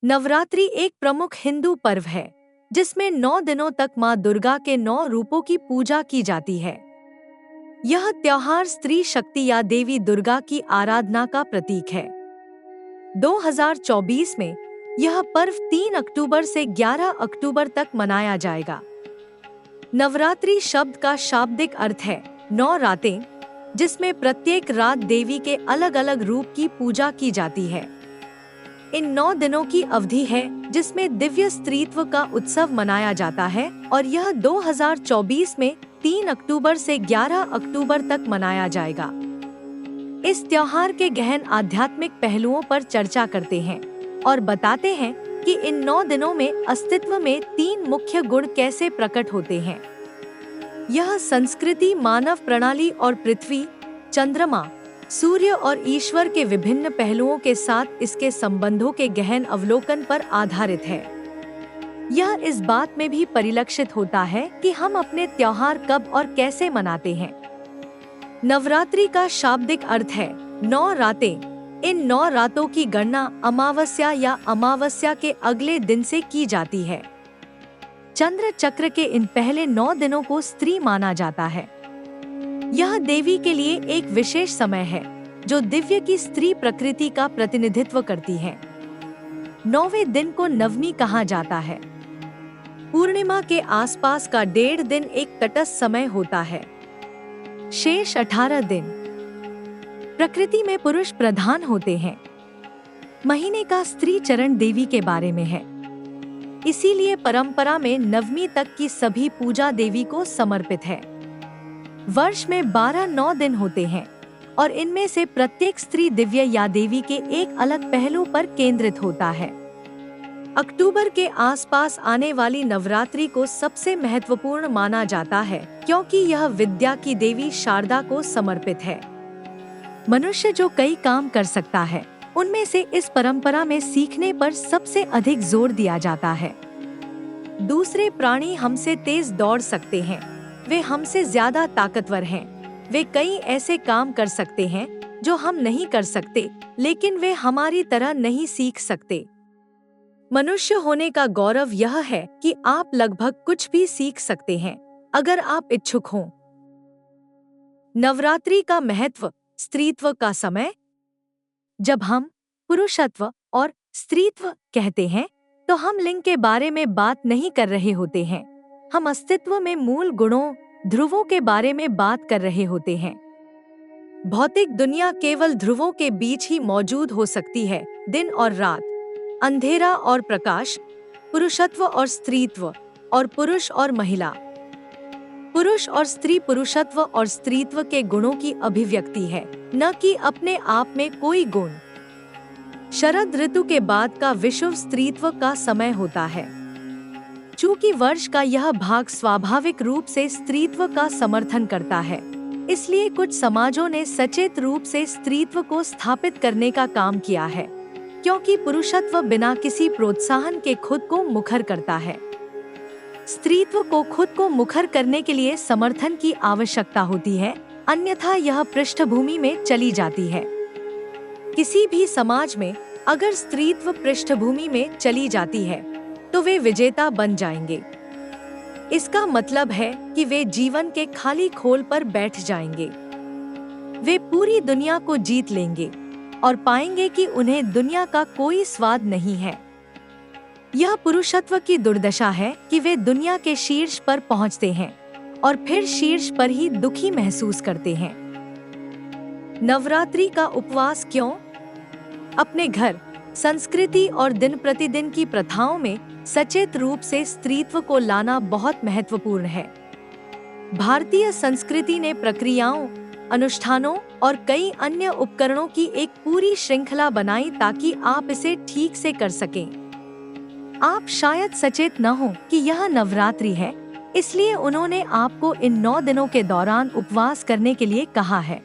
नवरात्रि एक प्रमुख हिंदू पर्व है जिसमें 9 दिनों तक मां दुर्गा के 9 रूपों की पूजा की जाती है। यह त्योहार स्त्री शक्ति या देवी दुर्गा की आराधना का प्रतीक है। 2024 में यह पर्व 3 अक्टूबर से 11 अक्टूबर तक मनाया जाएगा। नवरात्रि शब्द का शाब्दिक अर्थ है 9 रातें, जिसमें प्रत्येक रात देवी के अलग अलग रूप की पूजा की जाती है। इन 9 दिनों की अवधि है जिसमें दिव्य स्त्रीत्व का उत्सव मनाया जाता है और यह 2024 में 3 अक्टूबर से 11 अक्टूबर तक मनाया जाएगा। इस त्योहार के गहन आध्यात्मिक पहलुओं पर चर्चा करते हैं और बताते हैं कि इन 9 दिनों में अस्तित्व में 3 मुख्य गुण कैसे प्रकट होते हैं। यह संस्कृति, मानव प्रणाली और पृथ्वी, चंद्रमा, सूर्य और ईश्वर के विभिन्न पहलुओं के साथ इसके संबंधों के गहन अवलोकन पर आधारित है। यह इस बात में भी परिलक्षित होता है कि हम अपने त्योहार कब और कैसे मनाते हैं। नवरात्रि का शाब्दिक अर्थ है 9 रातें। इन 9 रातों की गणना अमावस्या या अमावस्या के अगले दिन से की जाती है। चंद्र चक्र के इन पहले 9 दिनों को स्त्री माना जाता है। यह देवी के लिए एक विशेष समय है जो दिव्य की स्त्री प्रकृति का प्रतिनिधित्व करती है। 9वें दिन को नवमी कहा जाता है। पूर्णिमा के आसपास का 1.5 दिन एक तटस्थ समय होता है। शेष 18 दिन प्रकृति में पुरुष प्रधान होते हैं। महीने का स्त्री चरण देवी के बारे में है। इसीलिए परंपरा में नवमी तक की सभी पूजा देवी को समर्पित है। वर्ष में 12 9 दिन होते हैं और इनमें से प्रत्येक स्त्री दिव्य या देवी के एक अलग पहलू पर केंद्रित होता है। अक्टूबर के आसपास आने वाली नवरात्रि को सबसे महत्वपूर्ण माना जाता है क्योंकि यह विद्या की देवी शारदा को समर्पित है। मनुष्य जो कई काम कर सकता है, उनमें से इस परंपरा में सीखने पर सबसे अधिक जोर दिया जाता है। दूसरे प्राणी हमसे तेज दौड़ सकते हैं, वे हमसे ज्यादा ताकतवर हैं। वे कई ऐसे काम कर सकते हैं जो हम नहीं कर सकते, लेकिन वे हमारी तरह नहीं सीख सकते। मनुष्य होने का गौरव यह है कि आप लगभग कुछ भी सीख सकते हैं अगर आप इच्छुक हों। नवरात्रि का महत्व, स्त्रीत्व का समय। जब हम पुरुषत्व और स्त्रीत्व कहते हैं तो हम लिंग के बारे में बात नहीं कर रहे होते हैं। हम अस्तित्व में मूल गुणों, ध्रुवों के बारे में बात कर रहे होते हैं। भौतिक दुनिया केवल ध्रुवों के बीच ही मौजूद हो सकती है, दिन और रात, अंधेरा और प्रकाश, पुरुषत्व और स्त्रीत्व, और पुरुष और महिला। पुरुष और स्त्री पुरुषत्व और स्त्रीत्व के गुणों की अभिव्यक्ति है, न कि अपने आप में कोई गुण। शरद ऋतु के बाद का विश्व स्त्रीत्व का समय होता है। चूंकि वर्ष का यह भाग स्वाभाविक रूप से स्त्रीत्व का समर्थन करता है, इसलिए कुछ समाजों ने सचेत रूप से स्त्रीत्व को स्थापित करने का काम किया है, क्योंकि पुरुषत्व बिना किसी प्रोत्साहन के खुद को मुखर करता है। स्त्रीत्व को खुद को मुखर करने के लिए समर्थन की आवश्यकता होती है, अन्यथा यह पृष्ठभूमि में चली जाती है। किसी भी समाज में अगर स्त्रीत्व पृष्ठभूमि में चली जाती है तो वे विजेता बन जाएंगे। इसका मतलब है कि वे जीवन के खाली खोल पर बैठ जाएंगे। वे पूरी दुनिया को जीत लेंगे और पाएंगे कि उन्हें दुनिया का कोई स्वाद नहीं है। यह पुरुषत्व की दुर्दशा है कि वे दुनिया के शीर्ष पर पहुंचते हैं और फिर शीर्ष पर ही दुखी महसूस करते हैं। नवरात्रि का उपवास क्यों? अपने घर, संस्कृति और दिन प्रतिदिन की प्रथाओं में सचेत रूप से स्त्रीत्व को लाना बहुत महत्वपूर्ण है। भारतीय संस्कृति ने प्रक्रियाओं, अनुष्ठानों और कई अन्य उपकरणों की एक पूरी श्रृंखला बनाई ताकि आप इसे ठीक से कर सकें। आप शायद सचेत न हो कि यह नवरात्रि है, इसलिए उन्होंने आपको इन 9 दिनों के दौरान उपवास करने के लिए कहा है।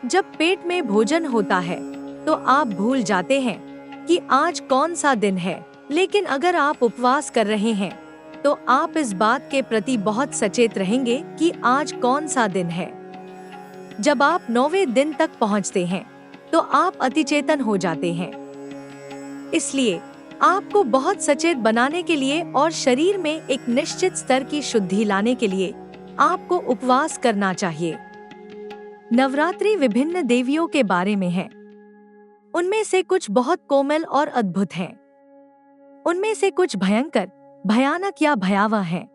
जब पेट में भोजन होता है तो आप भूल जाते हैं कि आज कौन सा दिन है, लेकिन अगर आप उपवास कर रहे हैं तो आप इस बात के प्रति बहुत सचेत रहेंगे कि आज कौन सा दिन है। जब आप 9वें दिन तक पहुंचते हैं तो आप अतिचेतन हो जाते हैं। इसलिए आपको बहुत सचेत बनाने के लिए और शरीर में एक निश्चित स्तर की शुद्धि लाने के लिए आपको उपवास करना चाहिए। नवरात्रि विभिन्न देवियों के बारे में है। उनमें से कुछ बहुत कोमल और अद्भुत हैं। उनमें से कुछ भयंकर, भयानक या भयावह हैं।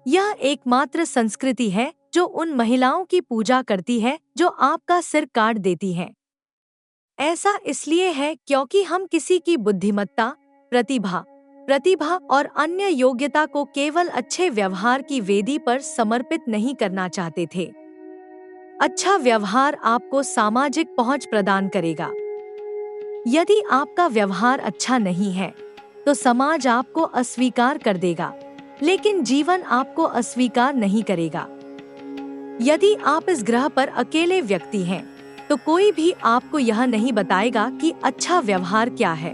यह एकमात्र संस्कृति है जो उन महिलाओं की पूजा करती है जो आपका सिर काट देती हैं। ऐसा इसलिए है क्योंकि हम किसी की बुद्धिमत्ता, प्रतिभा और अन्य योग्यता को केवल अच्छे व्यवहार की वेदी पर समर्पित नहीं करना चाहते थे। अच्छा व्यवहार आपको सामाजिक पहुंच प्रदान करेगा। यदि आपका व्यवहार अच्छा नहीं है तो समाज आपको अस्वीकार कर देगा, लेकिन जीवन आपको अस्वीकार नहीं करेगा। यदि आप इस ग्रह पर अकेले व्यक्ति हैं, तो कोई भी आपको यह नहीं बताएगा कि अच्छा व्यवहार क्या है।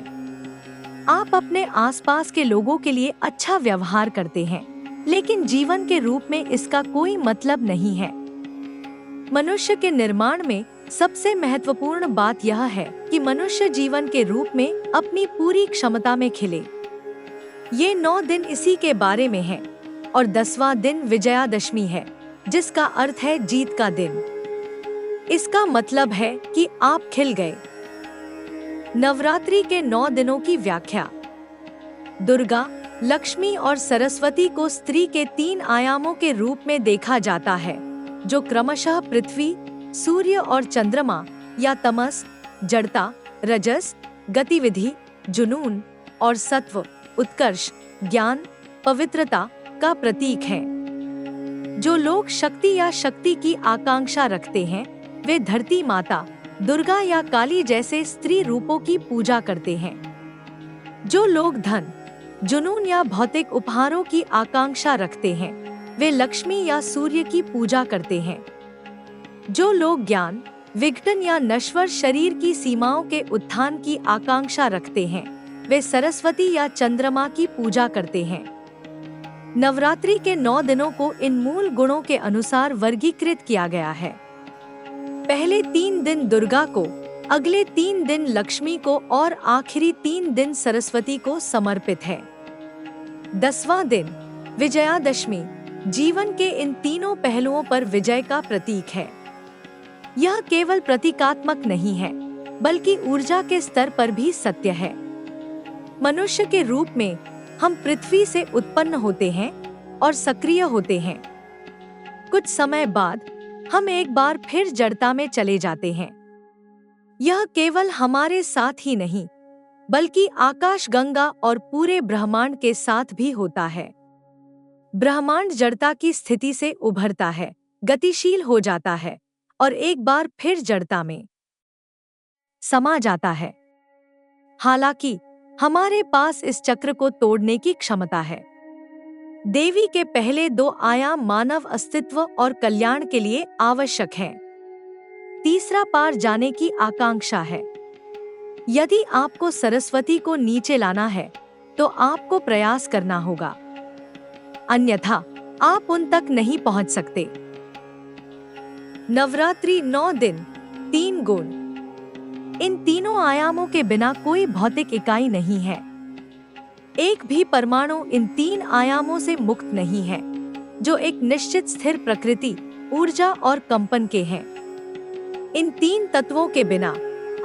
आप अपने आसपास के लोगों के लिए अच्छा व्यवहार करते हैं, लेकिन जीवन के रूप में इसका कोई मतलब नहीं है। मनुष्य के निर्माण में सबसे महत्वपूर्ण बात यह है कि मनुष्य जीवन के रूप में अपनी पूरी क्षमता में खिले। ये 9 दिन इसी के बारे में है और 10वां दिन विजयादशमी है, जिसका अर्थ है जीत का दिन। इसका मतलब है कि आप खिल गए। नवरात्रि के 9 दिनों की व्याख्या। दुर्गा, लक्ष्मी और सरस्वती को स्त्री के 3 आयामों के रूप में देखा जाता है, जो क्रमशः पृथ्वी, सूर्य और चंद्रमा या तमस, जड़ता, रजस, गतिविधि, जुनून और सत्व, उत्कर्ष, ज्ञान, पवित्रता का प्रतीक है। जो लोग शक्ति या शक्ति की आकांक्षा रखते हैं, वे धरती माता, दुर्गा या काली जैसे स्त्री रूपों की पूजा करते हैं। जो लोग धन, जुनून या भौतिक उपहारों की आकांक्षा रखते हैं, वे लक्ष्मी या सूर्य की पूजा करते हैं। जो लोग ज्ञान, विघटन या नश्वर शरीर की सीमाओं के उत्थान की आकांक्षा रखते हैं, वे सरस्वती या चंद्रमा की पूजा करते हैं। नवरात्रि के 9 दिनों को इन मूल गुणों के अनुसार वर्गीकृत किया गया है। पहले 3 दिन दुर्गा को, अगले 3 दिन लक्ष्मी को और आखिरी 3 दिन सरस्वती को समर्पित है। 10वां दिन विजयादशमी जीवन के इन तीनों पहलुओं पर विजय का प्रतीक है। यह केवल प्रतीकात्मक नहीं है, बल्कि ऊर्जा के स्तर पर भी सत्य है। मनुष्य के रूप में हम पृथ्वी से उत्पन्न होते हैं और सक्रिय होते हैं। कुछ समय बाद हम एक बार फिर जड़ता में चले जाते हैं। यह केवल हमारे साथ ही नहीं, बल्कि आकाशगंगा और पूरे ब्रह्मांड के साथ भी होता है। ब्रह्मांड जड़ता की स्थिति से उभरता है, गतिशील हो जाता है और एक बार फिर जड़ता में समा जाता है। हालांकि हमारे पास इस चक्र को तोड़ने की क्षमता है। देवी के पहले 2 आयाम मानव अस्तित्व और कल्याण के लिए आवश्यक हैं। तीसरा पार जाने की आकांक्षा है। यदि आपको सरस्वती को नीचे लाना है, तो आपको प्रयास करना होगा, अन्यथा आप उन तक नहीं पहुंच सकते। नवरात्रि 9 दिन, 3 गुण। इन तीनों आयामों के बिना कोई भौतिक इकाई नहीं है। एक भी परमाणु इन 3 आयामों से मुक्त नहीं है, जो एक निश्चित स्थिर प्रकृति, ऊर्जा और कंपन के हैं। इन 3 तत्वों के बिना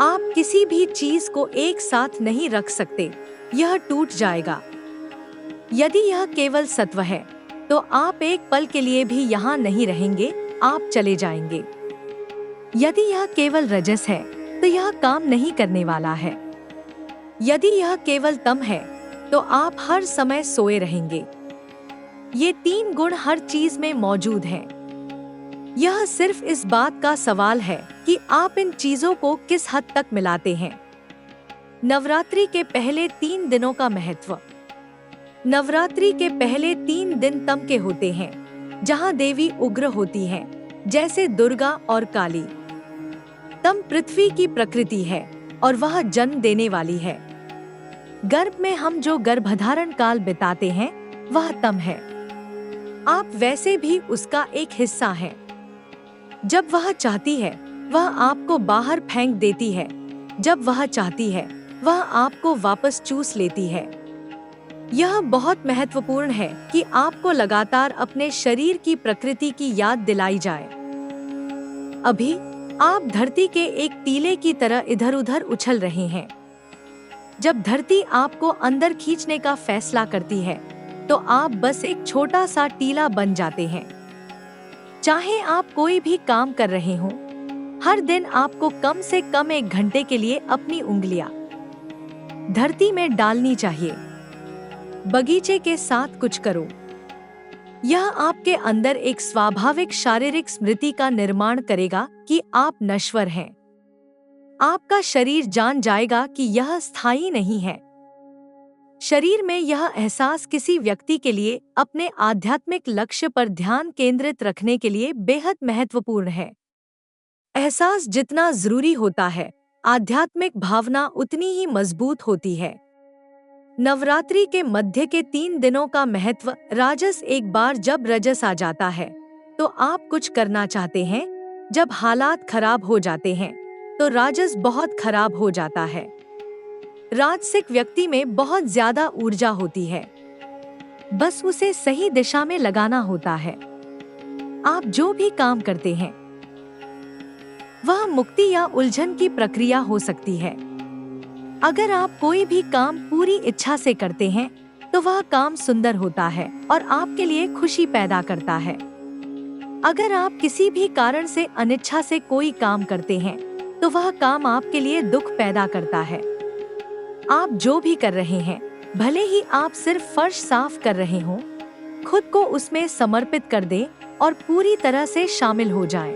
आप किसी भी चीज को एक साथ नहीं रख सकते, यह टूट जाएगा। यदि यह केवल सत्व है, तो आप एक पल के लिए भी यहाँ नहीं रहेंगे, आप चले जाएंगे। यदि यह केवल रजस है, तो यह काम नहीं करने वाला है। यदि यह केवल तम है, तो आप हर समय सोए रहेंगे। ये 3 गुण हर चीज में मौजूद हैं। यह सिर्फ इस बात का सवाल है कि आप इन चीजों को किस हद तक मिलाते हैं। नवरात्रि के पहले 3 दिनों का महत्व। नवरात्रि के पहले 3 दिन तम के होते हैं, जहां देवी उग्र होती हैं, जैसे दुर्गा और काली। तम पृथ्वी की प्रकृति है और वह जन्म देने वाली है। गर्भ में हम जो गर्भधारण काल बिताते हैं, वह तम है। आप वैसे भी उसका एक हिस्सा हैं। जब वह चाहती है, वह आपको बाहर फेंक देती है। जब वह चाहती है, वह आपको वापस चूस लेती है। यह बहुत महत्वपूर्ण है कि आपको लगातार अपने शरीर की प्रकृति की याद दिलाई जाए। अभी आप धरती के एक टीले की तरह इधर-उधर उछल रहे हैं। जब धरती आपको अंदर खींचने का फैसला करती है, तो आप बस एक छोटा सा टीला बन जाते हैं। चाहे आप कोई भी काम कर रहे हों, हर दिन आपको कम से कम 1 घंटे के लिए अपनी उंगलियां धरती में डालनी चाहिए। बगीचे के साथ कुछ करो। यह आपके अंदर एक स्वाभाविक शारीरिक स्मृति का निर्माण करेगा कि आप नश्वर हैं। आपका शरीर जान जाएगा कि यह स्थायी नहीं है। शरीर में यह एहसास किसी व्यक्ति के लिए अपने आध्यात्मिक लक्ष्य पर ध्यान केंद्रित रखने के लिए बेहद महत्वपूर्ण है। एहसास जितना जरूरी होता है, आध्यात्मिक भावना उतनी ही मजबूत होती है। नवरात्रि के मध्य के 3 दिनों का महत्व। राजस। एक बार जब रजस आ जाता है, तो आप कुछ करना चाहते हैं। जब हालात खराब हो जाते हैं, तो राजस बहुत खराब हो जाता है। राजसिक व्यक्ति में बहुत ज्यादा ऊर्जा होती है, बस उसे सही दिशा में लगाना होता है। आप जो भी काम करते हैं, वह मुक्ति या उलझन की प्रक्रिया हो सकती है। अगर आप कोई भी काम पूरी इच्छा से करते हैं, तो वह काम सुंदर होता है और आपके लिए खुशी पैदा करता है। अगर आप किसी भी कारण से अनिच्छा से कोई काम करते हैं, तो वह काम आपके लिए दुख पैदा करता है। आप जो भी कर रहे हैं, भले ही आप सिर्फ फर्श साफ कर रहे हों, खुद को उसमें समर्पित कर दें और पूरी तरह से शामिल हो जाएं।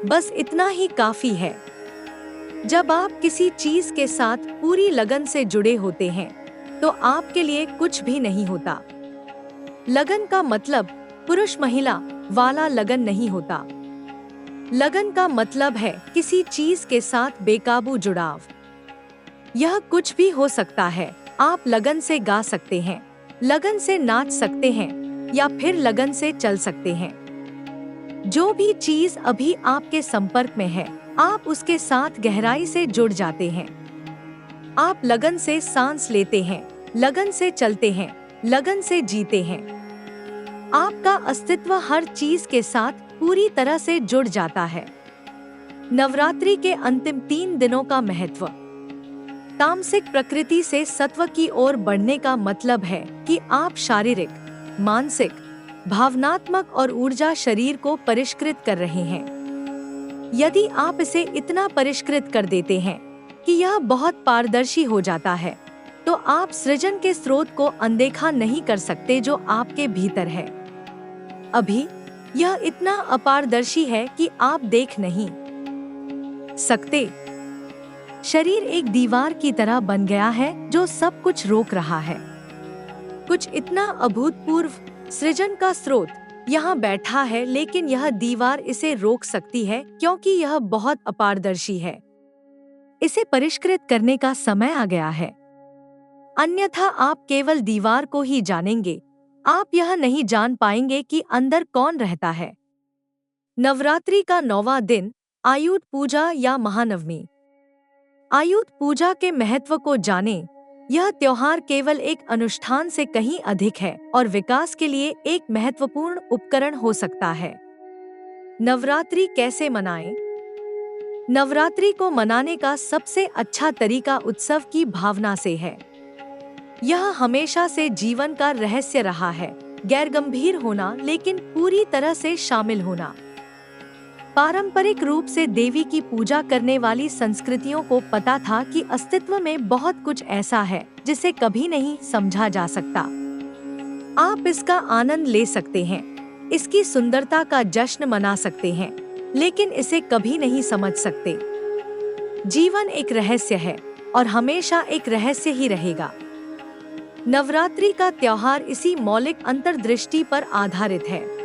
बस इतना ही काफी है। जब आप किसी चीज के साथ पूरी लगन से जुड़े होते हैं, तो आपके लिए कुछ भी नहीं होता। लगन का मतलब पुरुष महिला वाला लगन नहीं होता। लगन का मतलब है किसी चीज के साथ बेकाबू जुड़ाव। यह कुछ भी हो सकता है। आप लगन से गा सकते हैं, लगन से नाच सकते हैं या फिर लगन से चल सकते हैं। जो भी चीज अभी आपके संपर्क में है, आप उसके साथ गहराई से जुड़ जाते हैं। आप लगन से सांस लेते हैं, लगन से चलते हैं, लगन से जीते हैं। आपका अस्तित्व हर चीज के साथ पूरी तरह से जुड़ जाता है। नवरात्रि के अंतिम 3 दिनों का महत्व। तामसिक प्रकृति से सत्व की ओर बढ़ने का मतलब है कि आप शारीरिक, मानसिक, भावनात्मक और ऊर्जा शरीर को परिष्कृत कर रहे हैं। यदि आप इसे इतना परिष्कृत कर देते हैं कि यह बहुत पारदर्शी हो जाता है, तो आप सृजन के स्रोत को अनदेखा नहीं कर सकते जो आपके भीतर है। अभी यह इतना अपारदर्शी है कि आप देख नहीं सकते। शरीर एक दीवार की तरह बन गया है जो सब कुछ रोक रहा है। कुछ इतना अभूतपूर्व। सृजन का स्रोत यहाँ बैठा है, लेकिन यह दीवार इसे रोक सकती है क्योंकि यह बहुत अपारदर्शी है। इसे परिष्कृत करने का समय आ गया है, अन्यथा आप केवल दीवार को ही जानेंगे। आप यह नहीं जान पाएंगे कि अंदर कौन रहता है। नवरात्रि का 9वां दिन, आयुध पूजा या महानवमी। आयुध पूजा के महत्व को जानें। यह त्योहार केवल एक अनुष्ठान से कहीं अधिक है और विकास के लिए एक महत्वपूर्ण उपकरण हो सकता है। नवरात्रि कैसे मनाएं? नवरात्रि को मनाने का सबसे अच्छा तरीका उत्सव की भावना से है। यह हमेशा से जीवन का रहस्य रहा है, गैरगंभीर होना लेकिन पूरी तरह से शामिल होना। पारंपरिक रूप से देवी की पूजा करने वाली संस्कृतियों को पता था कि अस्तित्व में बहुत कुछ ऐसा है जिसे कभी नहीं समझा जा सकता। आप इसका आनंद ले सकते हैं, इसकी सुंदरता का जश्न मना सकते हैं, लेकिन इसे कभी नहीं समझ सकते। जीवन एक रहस्य है और हमेशा एक रहस्य ही रहेगा। नवरात्रि का त्योहार इसी मौलिक अंतर्दृष्टि पर आधारित है।